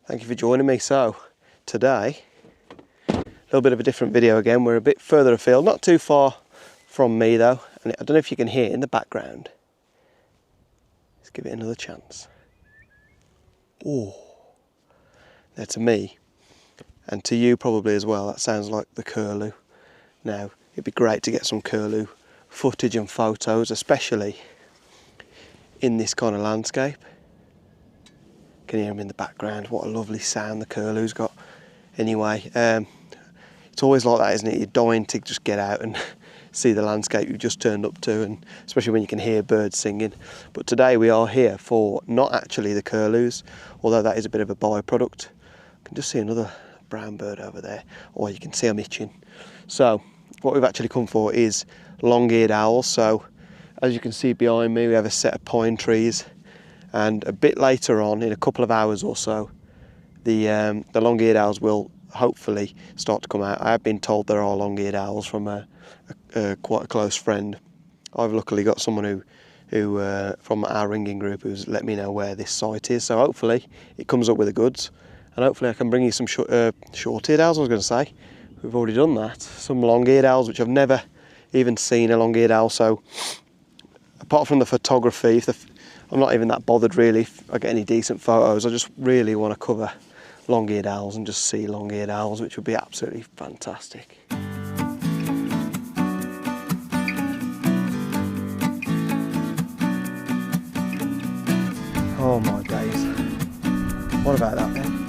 Thank you for joining me. So today, a little bit of a different video again. We're a bit further afield, not too far from me though, and I don't know if you can hear in the background. Let's give it another chance. Oh, there to me, and to you probably as well, that sounds like the Curlew. Now, it'd be great to get some Curlew footage and photos, especially in this kind of landscape. Can hear them in the background. What a lovely sound the Curlew's got. Anyway, it's always like that, isn't it? You're dying to just get out and see the landscape you've just turned up to, and especially when you can hear birds singing. But today we are here for not actually the Curlews, although that is a bit of a byproduct. I can just see another brown bird over there, or you can see them itching. So what we've actually come for is long-eared owls. So as you can see behind me, we have a set of pine trees, and a bit later on, in a couple of hours or so, the long-eared owls will hopefully start to come out. I have been told there are long-eared owls from quite a close friend. I've luckily got someone who from our ringing group who's let me know where this site is. So hopefully it comes up with the goods, and hopefully I can bring you some short-eared owls. I was going to say, we've already done that. Some long-eared owls, which I've never even seen a long-eared owl. So apart from the photography, I'm not even that bothered really if I get any decent photos. I just really want to cover long-eared owls and just see long-eared owls, which would be absolutely fantastic. Oh my days. What about that then?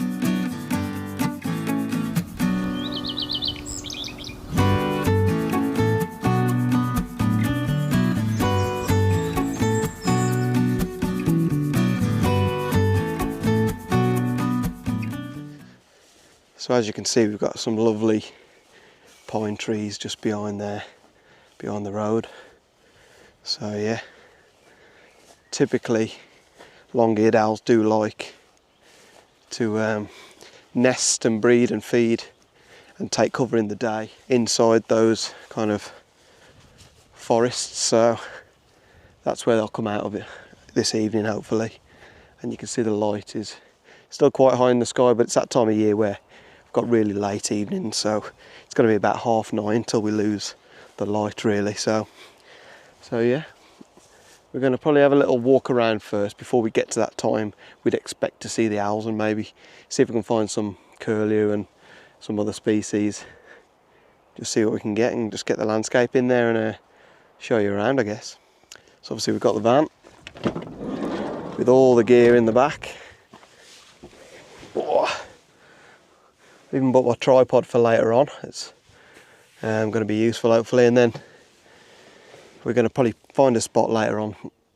So as you can see, we've got some lovely pine trees just behind there, behind the road. So yeah, typically long-eared owls do like to nest and breed and feed and take cover in the day inside those kind of forests. So that's where they'll come out of it this evening, hopefully. And you can see the light is still quite high in the sky, but it's that time of year where got really late evening, so it's going to be about 9:30 till we lose the light really. So yeah, we're going to probably have a little walk around first before we get to that time we'd expect to see the owls, and maybe see if we can find some Curlew and some other species. Just see what we can get and just get the landscape in there and show you around, I guess. So obviously we've got the van with all the gear in the back. Even bought my tripod for later on. It's going to be useful hopefully, and then we're going to probably find a spot later on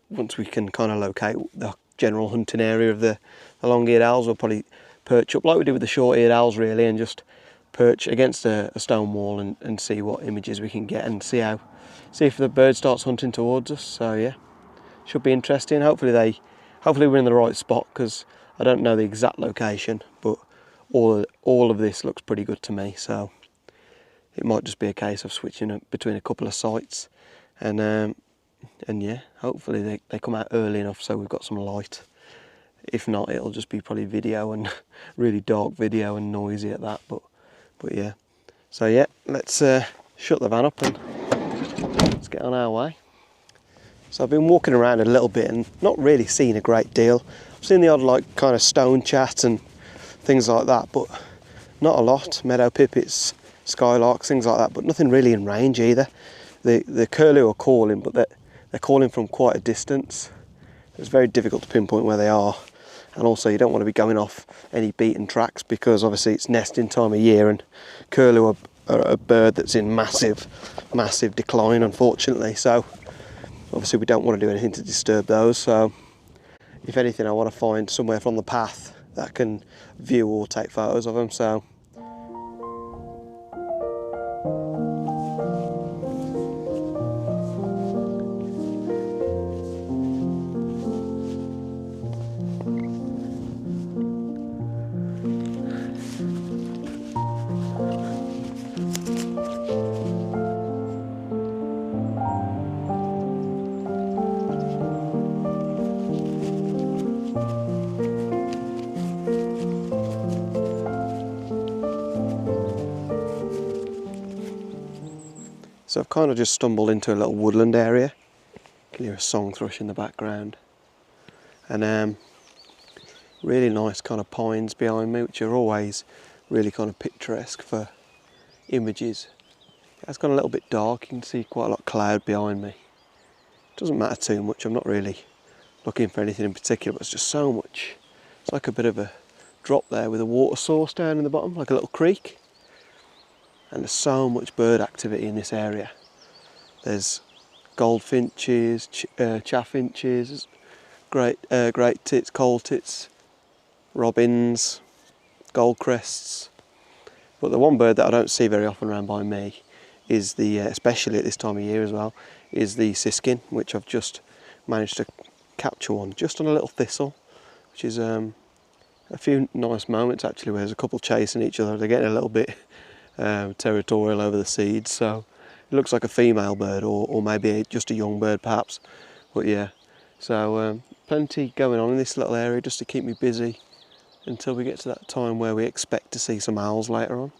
once we can kind of locate the general hunting area of the long-eared owls. We'll probably perch up like we did with the short-eared owls really, and just perch against a stone wall and see what images we can get, and see if the bird starts hunting towards us. So yeah, should be interesting. Hopefully we're in the right spot, because I don't know the exact location, but all of this looks pretty good to me, so it might just be a case of switching between a couple of sites, and yeah, hopefully they come out early enough so we've got some light. If not, it'll just be probably video, and really dark video and noisy at that, but yeah. So yeah, let's shut the van up and let's get on our way. So I've been walking around a little bit and not really seen a great deal. I've seen the odd like kind of stone chat and things like that, but not a lot. Meadow pipits, skylarks, things like that, but nothing really in range either. The Curlew are calling, but they're calling from quite a distance. It's very difficult to pinpoint where they are, and also you don't want to be going off any beaten tracks, because obviously it's nesting time of year, and Curlew are a bird that's in massive decline, unfortunately. So obviously we don't want to do anything to disturb those. So if anything, I want to find somewhere from the path that I can view or take photos of them. So So I've kind of just stumbled into a little woodland area. You can hear a song thrush in the background. And really nice kind of pines behind me, which are always really kind of picturesque for images. It's gone a little bit dark, you can see quite a lot of cloud behind me. Doesn't matter too much, I'm not really looking for anything in particular, but it's just so much. It's like a bit of a drop there with a water source down in the bottom, like a little creek. And there's so much bird activity in this area. There's goldfinches, chaffinches, great tits, coal tits, robins, goldcrests. But the one bird that I don't see very often around by me is the, especially at this time of year as well, is the siskin, which I've just managed to capture one just on a little thistle, which is a few nice moments actually where there's a couple chasing each other. They're getting a little bit territorial over the seeds, so it looks like a female bird or maybe just a young bird perhaps. But yeah, so plenty going on in this little area just to keep me busy until we get to that time where we expect to see some owls later on.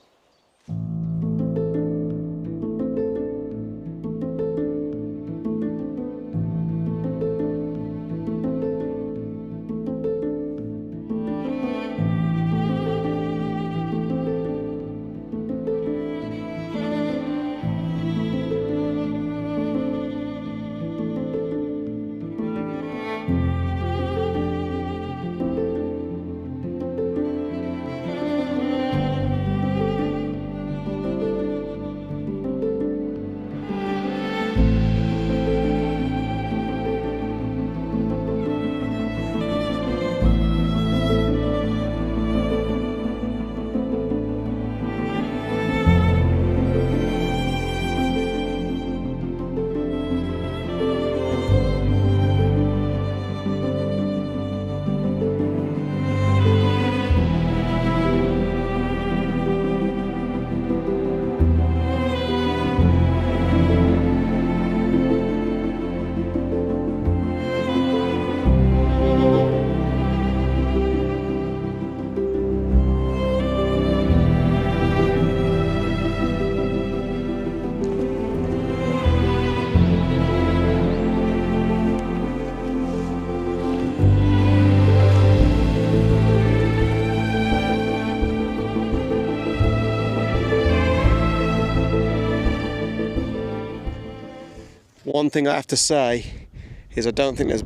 One thing I have to say is I don't think there's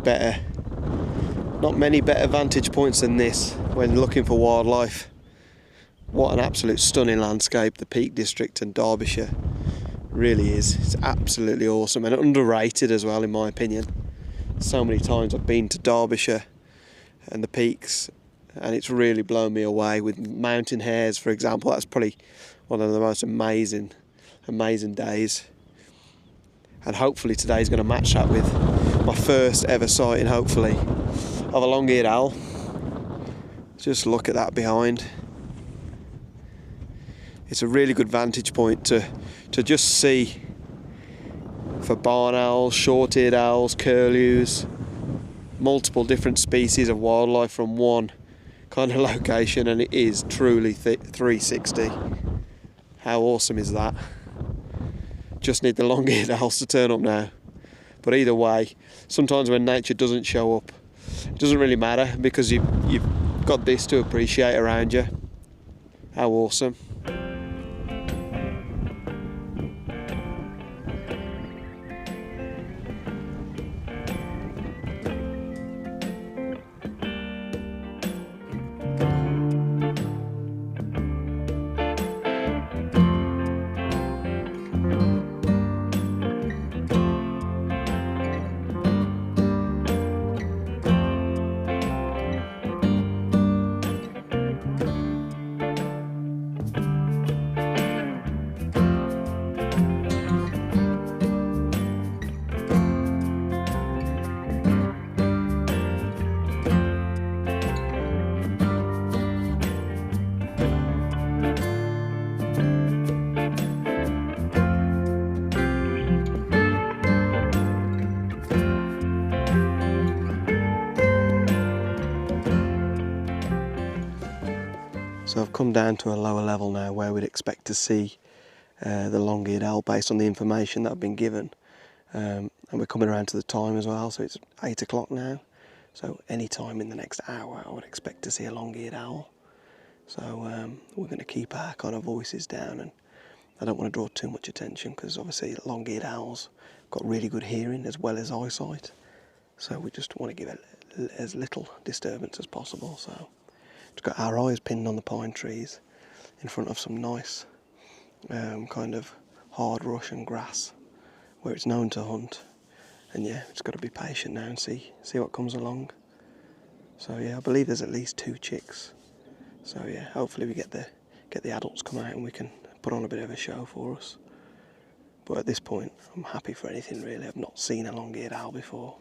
not many better vantage points than this when looking for wildlife. What an absolute stunning landscape the Peak District and Derbyshire really is. It's absolutely awesome and underrated as well in my opinion. So many times I've been to Derbyshire and the peaks and it's really blown me away with mountain hares, for example. That's probably one of the most amazing days. And hopefully today's going to match that with my first ever sighting, hopefully, of a long-eared owl. Just look at that behind. It's a really good vantage point to just see for barn owls, short-eared owls, curlews, multiple different species of wildlife from one kind of location, and it is truly 360. How awesome is that? Just need the long-eared owls to turn up now. But either way, sometimes when nature doesn't show up, it doesn't really matter because you've got this to appreciate around you. How awesome. So I've come down to a lower level now where we'd expect to see the long-eared owl based on the information that I've been given. And we're coming around to the time as well, so it's 8 o'clock now. So any time in the next hour I would expect to see a long-eared owl. So we're going to keep our kind of voices down, and I don't want to draw too much attention because obviously long-eared owls got really good hearing as well as eyesight. So we just want to give it as little disturbance as possible. So we've got our eyes pinned on the pine trees in front of some nice kind of hard rush and grass where it's known to hunt. And yeah, just got to be patient now and see what comes along. So yeah, I believe there's at least 2 chicks. So yeah, hopefully we get the adults come out and we can put on a bit of a show for us. But at this point, I'm happy for anything really. I've not seen a long-eared owl before.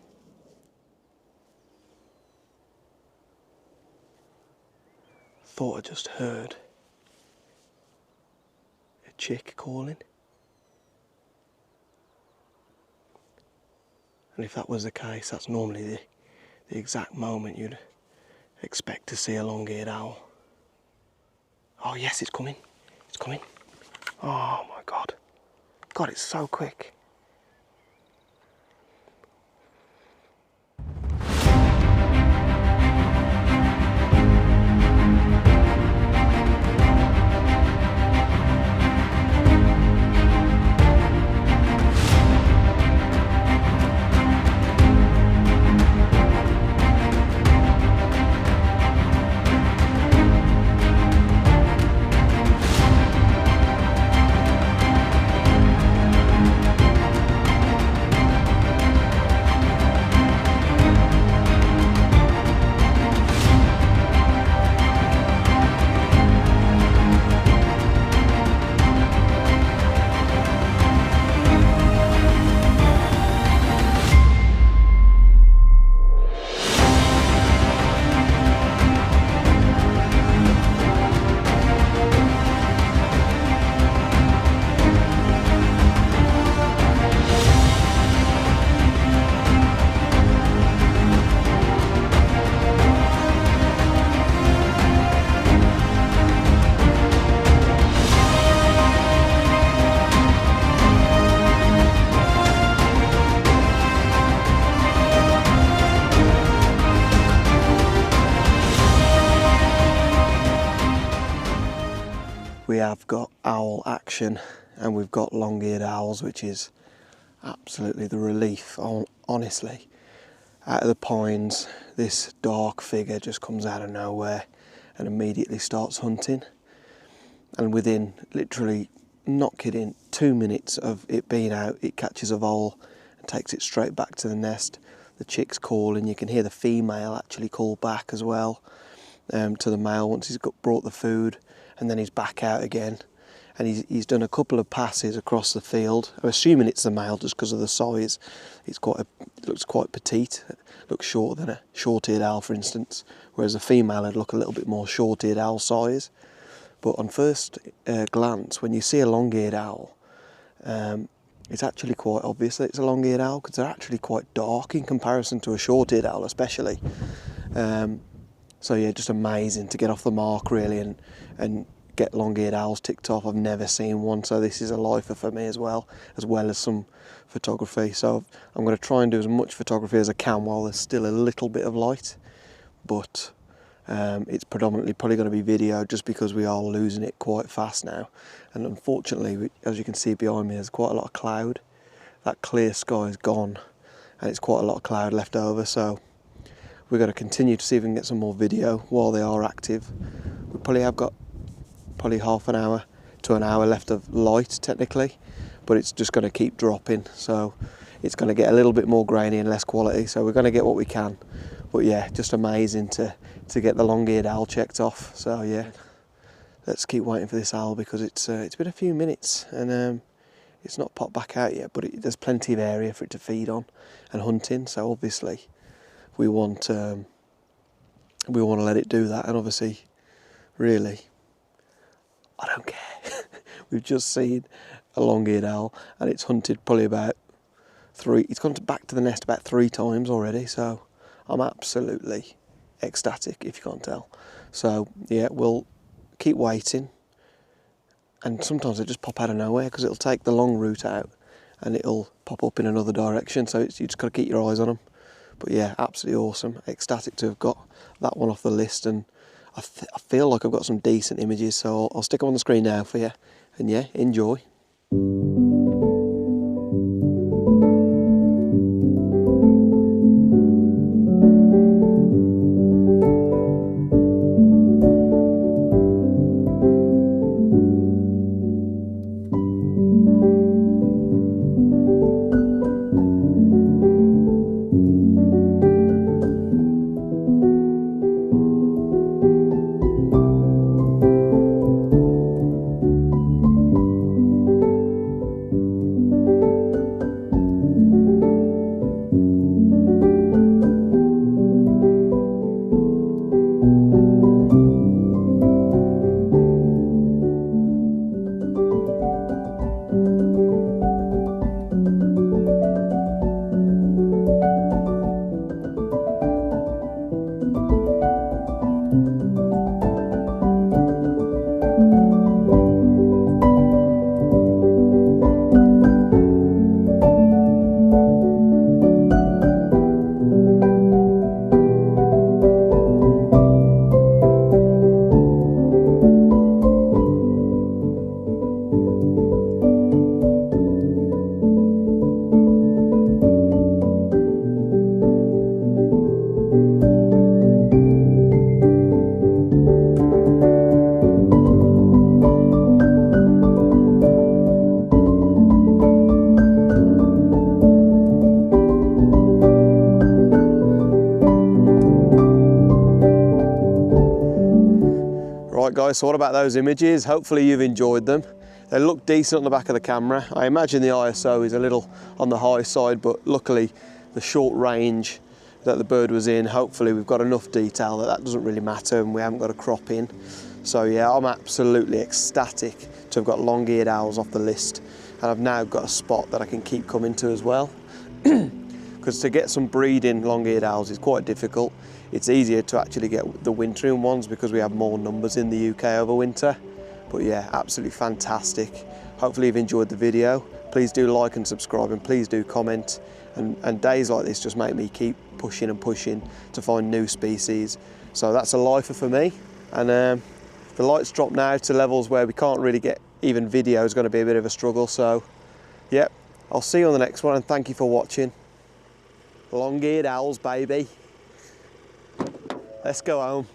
Thought I just heard a chick calling. And if that was the case, that's normally the exact moment you'd expect to see a long-eared owl. Oh yes, it's coming. It's coming. Oh my God. God, it's so quick. We have got owl action and we've got long-eared owls, which is absolutely the relief. Honestly, out of the pines, this dark figure just comes out of nowhere and immediately starts hunting. And within, literally, not kidding, 2 minutes of it being out, it catches a vole and takes it straight back to the nest. The chick's calling, you can hear the female actually call back as well to the male once he's brought the food, and then he's back out again. And he's done a couple of passes across the field. I'm assuming it's the male just because of the size. It looks quite petite. It looks shorter than a short-eared owl, for instance, whereas a female would look a little bit more short-eared owl size. But on first glance, when you see a long-eared owl, it's actually quite obvious that it's a long-eared owl because they're actually quite dark in comparison to a short-eared owl, especially. So yeah, just amazing to get off the mark really and get long-eared owls ticked off. I've never seen one, so this is a lifer for me as well as some photography. So I'm going to try and do as much photography as I can while there's still a little bit of light, but it's predominantly probably going to be video just because we are losing it quite fast now. And unfortunately, as you can see behind me, there's quite a lot of cloud. That clear sky is gone and it's quite a lot of cloud left over, so we're going to continue to see if we can get some more video while they are active. We probably have got half an hour to an hour left of light technically, but it's just going to keep dropping, so it's going to get a little bit more grainy and less quality, so we're going to get what we can. But yeah, just amazing to get the long-eared owl checked off. So yeah, let's keep waiting for this owl because it's been a few minutes and it's not popped back out yet, but there's plenty of area for it to feed on and hunting, so obviously we want to let it do that. And obviously, really, I don't care. We've just seen a long-eared owl and it's hunted probably about it's gone back to the nest about 3 times already, so I'm absolutely ecstatic if you can't tell. So yeah, we'll keep waiting and sometimes they just pop out of nowhere because it'll take the long route out and it'll pop up in another direction, so you just got to keep your eyes on them. But yeah, absolutely awesome. Ecstatic to have got that one off the list, and I feel like I've got some decent images, so I'll stick them on the screen now for you, and yeah, enjoy. Right guys, so what about those images? Hopefully you've enjoyed them. They look decent on the back of the camera. I imagine the ISO is a little on the high side, but luckily the short range that the bird was in, hopefully we've got enough detail that doesn't really matter, and we haven't got a crop in. So yeah, I'm absolutely ecstatic to have got long-eared owls off the list, and I've now got a spot that I can keep coming to as well. Because to get some breeding long-eared owls is quite difficult. It's easier to actually get the wintering ones because we have more numbers in the UK over winter. But yeah, absolutely fantastic. Hopefully you've enjoyed the video. Please do like and subscribe, and please do comment. And days like this just make me keep pushing and pushing to find new species. So that's a lifer for me. And the lights drop now to levels where we can't really get even video, is going to be a bit of a struggle. So yeah, I'll see you on the next one, and thank you for watching. Long-eared owls, baby. Let's go home.